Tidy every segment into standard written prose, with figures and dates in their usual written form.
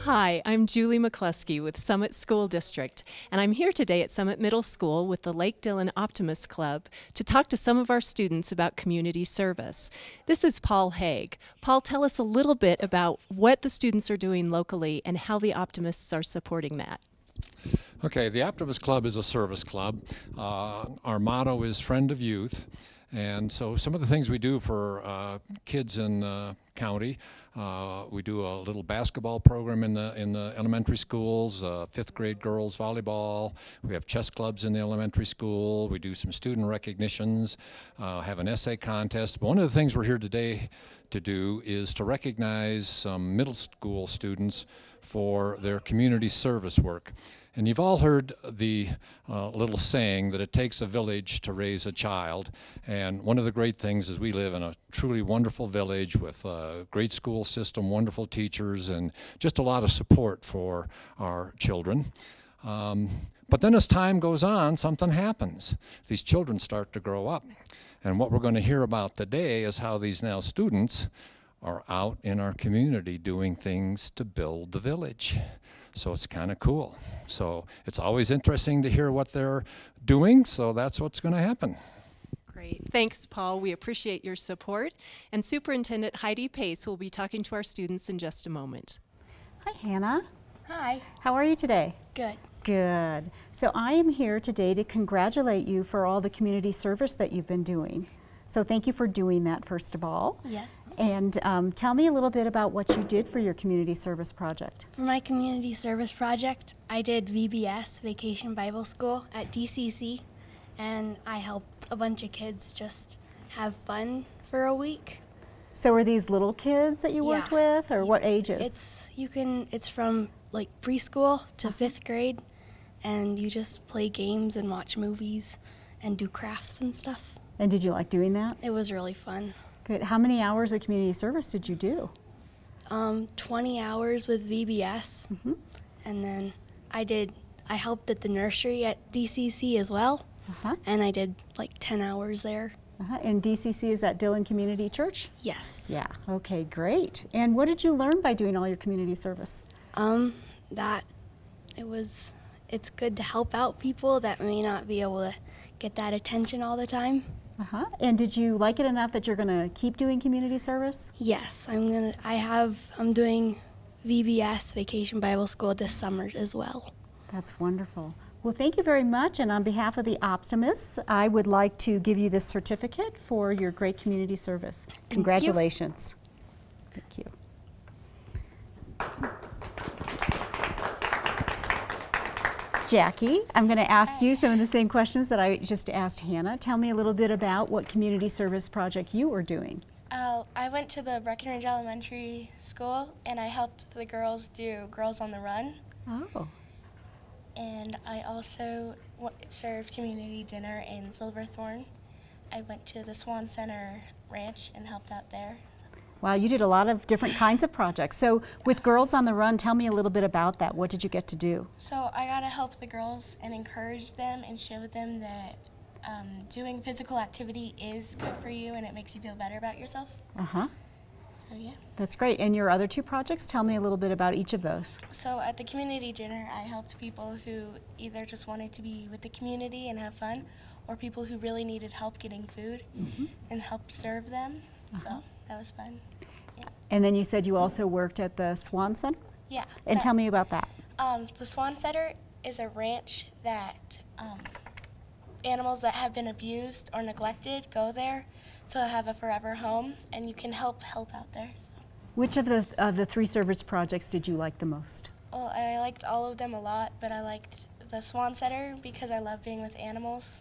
Hi, I'm Julie McCluskey with Summit School District, and I'm here today at Summit Middle School with the Lake Dillon Optimists Club to talk to some of our students about community service. This is Paul Haig. Paul, tell us a little bit about what the students are doing locally and how the Optimists are supporting that. Okay, the Optimist Club is a service club. Our motto is Friend of Youth. And so some of the things we do for kids in the county, we do a little basketball program in the elementary schools, fifth grade girls volleyball. We have chess clubs in the elementary school. We do some student recognitions, have an essay contest. But one of the things we're here today to do is to recognize some middle school students for their community service work. And you've all heard the little saying that it takes a village to raise a child. And one of the great things is we live in a truly wonderful village with a great school system, wonderful teachers, and just a lot of support for our children. But then as time goes on, something happens. These children start to grow up. And what we're going to hear about today is how these now students are out in our community doing things to build the village. So it's kind of cool. So it's always interesting to hear what they're doing, so that's what's going to happen. Great. Thanks, Paul. We appreciate your support. And Superintendent Heidi Pace will be talking to our students in just a moment. Hi, Hannah. Hi. How are you today? Good. Good. So I am here today to congratulate you for all the community service that you've been doing. So thank you for doing that, first of all. Yes. And tell me a little bit about what you did for your community service project. For my community service project, I did VBS, Vacation Bible School, at DCC, and I helped a bunch of kids just have fun for a week. So were these little kids that you worked with, or what ages? It's from like preschool to 5th grade, and you just play games and watch movies and do crafts and stuff. And did you like doing that? It was really fun. Good. How many hours of community service did you do? 20 hours with VBS, and then I helped at the nursery at DCC as well, and I did like 10 hours there. And DCC is at Dillon Community Church? Yes. Yeah. Okay, great. And what did you learn by doing all your community service? It's good to help out people that may not be able to get that attention all the time. And did you like it enough that you're going to keep doing community service? Yes, I'm doing VBS, Vacation Bible School, this summer as well. That's wonderful. Well, thank you very much, and on behalf of the Optimists, I would like to give you this certificate for your great community service. Congratulations. Thank you. Jackie, I'm going to ask you some of the same questions that I just asked Hannah. Tell me a little bit about what community service project you were doing. I went to the Breckenridge Elementary School, and I helped the girls do Girls on the Run. Oh. And I also served community dinner in Silverthorne. I went to the Swan Center Ranch and helped out there. Wow, you did a lot of different kinds of projects. So with Girls on the Run, tell me a little bit about that. What did you get to do? So I got to help the girls and encourage them and show them that doing physical activity is good for you and it makes you feel better about yourself. So yeah. That's great. And your other two projects, tell me a little bit about each of those. So at the community dinner, I helped people who either just wanted to be with the community and have fun, or people who really needed help getting food and help serve them. So that was fun. Yeah. And then you said you also worked at the Swan Center? Yeah. And tell me about that. The Swan Center is a ranch that animals that have been abused or neglected go there to have a forever home, and you can help out there. So. Which of the three service projects did you like the most? Well, I liked all of them a lot, but I liked the Swan Center because I love being with animals.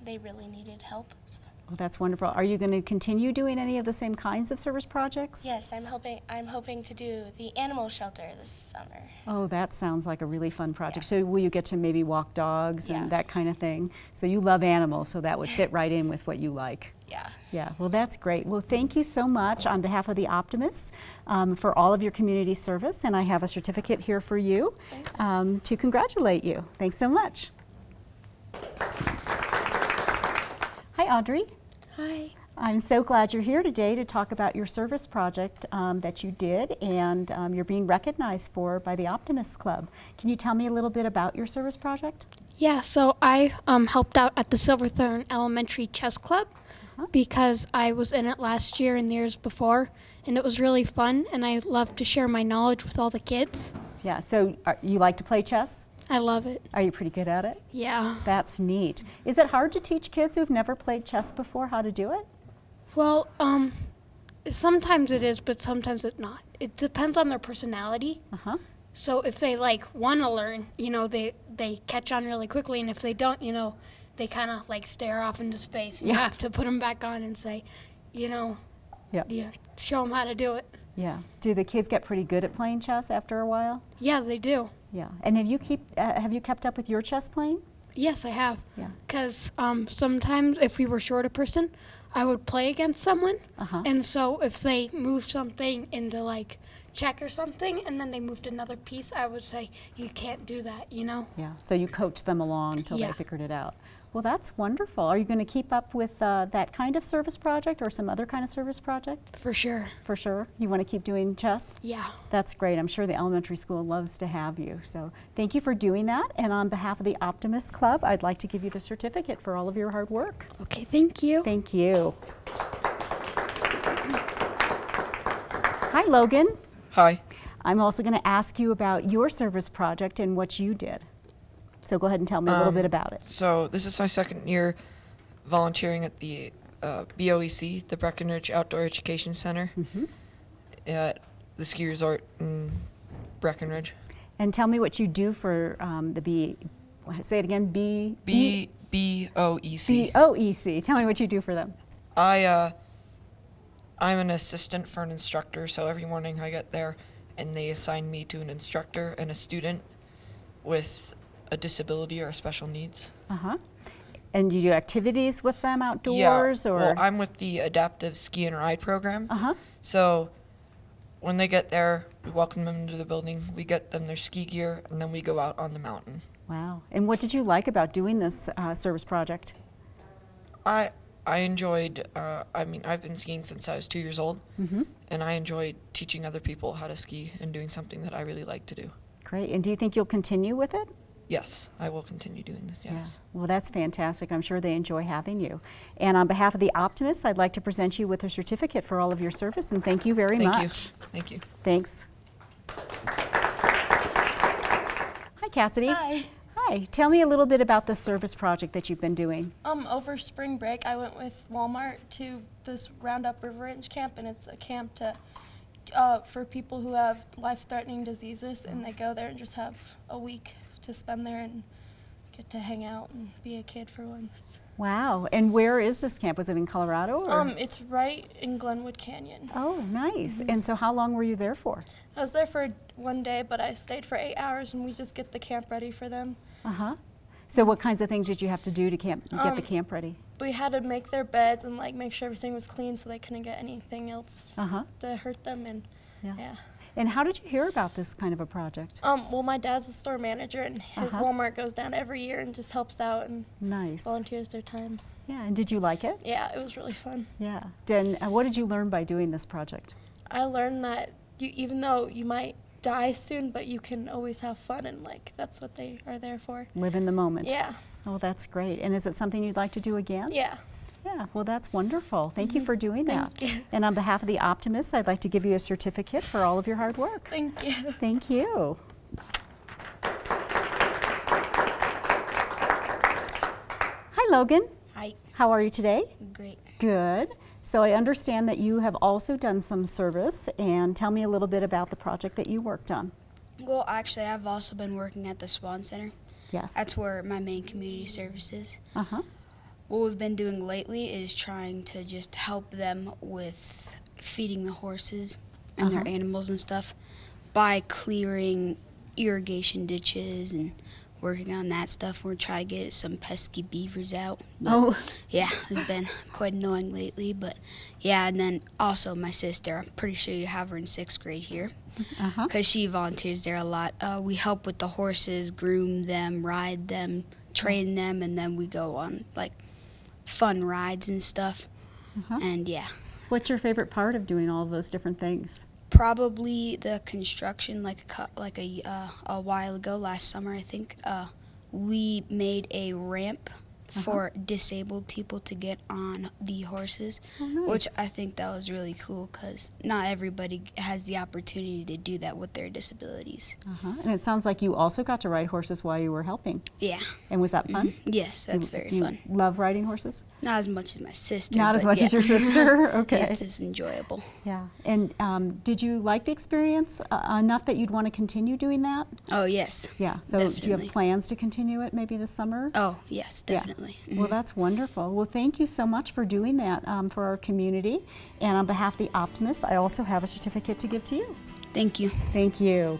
They really needed help. So. Well, that's wonderful. Are you going to continue doing any of the same kinds of service projects? Yes, I'm hoping to do the animal shelter this summer. Oh, that sounds like a really fun project. So will you get to maybe walk dogs and that kind of thing? So you love animals, so that would fit right in with what you like. Yeah. Yeah, well, that's great. Well, thank you so much on behalf of the Optimists for all of your community service, and I have a certificate here for you to congratulate you. Thanks so much. Hi, Audrey. Hi. I'm so glad you're here today to talk about your service project that you did and you're being recognized for by the Optimists Club. Can you tell me a little bit about your service project? Yeah, so I helped out at the Silverthorne Elementary Chess Club because I was in it last year and the years before, and it was really fun, and I love to share my knowledge with all the kids. Yeah, so you like to play chess? I love it. Are you pretty good at it? Yeah. That's neat. Is it hard to teach kids who've never played chess before how to do it? Well, sometimes it is, but sometimes it's not. It depends on their personality. So if they want to learn, they catch on really quickly, and if they don't, they kind of stare off into space. And you have to put them back on and say, show them how to do it. Yeah. Do the kids get pretty good at playing chess after a while? Yeah, they do. Yeah. And have you kept up with your chess playing? Yes, I have. Yeah. Because sometimes if we were short a person, I would play against someone. And so if they moved something into check or something, and then they moved another piece, I would say, you can't do that, Yeah. So you coach them along until they figured it out. Well, that's wonderful. Are you going to keep up with that kind of service project or some other kind of service project? For sure. For sure? You want to keep doing chess? Yeah. That's great. I'm sure the elementary school loves to have you. So thank you for doing that. And on behalf of the Optimists Club, I'd like to give you the certificate for all of your hard work. Okay, thank you. Thank you. Hi, Logan. Hi. I'm also going to ask you about your service project and what you did. So go ahead and tell me a little bit about it. So this is my second year volunteering at the BOEC, the Breckenridge Outdoor Education Center, at the ski resort in Breckenridge. And tell me what you do for say it again, BOEC. BOEC. Tell me what you do for them. I'm an assistant for an instructor, so every morning I get there and they assign me to an instructor and a student with a disability or special needs. And do you do activities with them outdoors? Yeah, or? well, I'm with the Adaptive Ski and Ride program. So when they get there, we welcome them into the building, we get them their ski gear, and then we go out on the mountain. Wow. And what did you like about doing this service project? I enjoyed, I've been skiing since I was 2 years old, and I enjoyed teaching other people how to ski and doing something that I really like to do. Great. And do you think you'll continue with it? Yes, I will continue doing this, yes. Yeah. Well, that's fantastic. I'm sure they enjoy having you. And on behalf of the Optimists, I'd like to present you with a certificate for all of your service, and thank you very much. Thank you. Thanks. Hi, Cassidy. Hi. Hi. Tell me a little bit about the service project that you've been doing. Over spring break, I went with Walmart to this Roundup River Range camp, and it's a camp for people who have life-threatening diseases, and they go there and just have a week to spend there and get to hang out and be a kid for once. Wow. And where is this camp? Was it in Colorado? Or? It's right in Glenwood Canyon. Oh, nice. And so how long were you there for? I was there for 1 day, but I stayed for 8 hours, and we just get the camp ready for them. So what kinds of things did you have to do to get the camp ready? We had to make their beds and make sure everything was clean so they couldn't get anything else to hurt them. And yeah. And how did you hear about this kind of a project? Well, my dad's a store manager, and his Walmart goes down every year and just helps out and volunteers their time. Yeah, and did you like it? Yeah, it was really fun. Yeah. Then what did you learn by doing this project? I learned that even though you might die soon, but you can always have fun, and that's what they are there for. Live in the moment. Yeah. Oh, that's great. And is it something you'd like to do again? Yeah. Yeah, well, that's wonderful. Thank you for doing that. Thank you. And on behalf of the Optimists, I'd like to give you a certificate for all of your hard work. Thank you. Thank you. Hi, Logan. Hi. How are you today? Great. Good. So I understand that you have also done some service, and tell me a little bit about the project that you worked on. Well, actually, I've also been working at the Swan Center. Yes. That's where my main community service is. What we've been doing lately is trying to just help them with feeding the horses and their animals and stuff by clearing irrigation ditches and working on that stuff. We're trying to get some pesky beavers out. But yeah, it's been quite annoying lately. But yeah, and then also my sister, I'm pretty sure you have her in 6th grade here because she volunteers there a lot. We help with the horses, groom them, ride them, train them, and then we go on fun rides and stuff. And yeah. What's your favorite part of doing all of those different things? Probably the construction, like a while ago, last summer, I think, we made a ramp for disabled people to get on the horses, which I think that was really cool because not everybody has the opportunity to do that with their disabilities. And it sounds like you also got to ride horses while you were helping. Yeah. And was that fun? Yes, that's very fun. Love riding horses? Not as much as my sister. Not as much as your sister? Okay. It's just enjoyable. Yeah. And did you like the experience enough that you'd want to continue doing that? Oh, yes. Yeah. So definitely. do you have plans to continue it maybe this summer? Oh, yes, definitely. Yeah. Well, that's wonderful. Well, thank you so much for doing that for our community. And on behalf of the Optimists, I also have a certificate to give to you. Thank you. Thank you.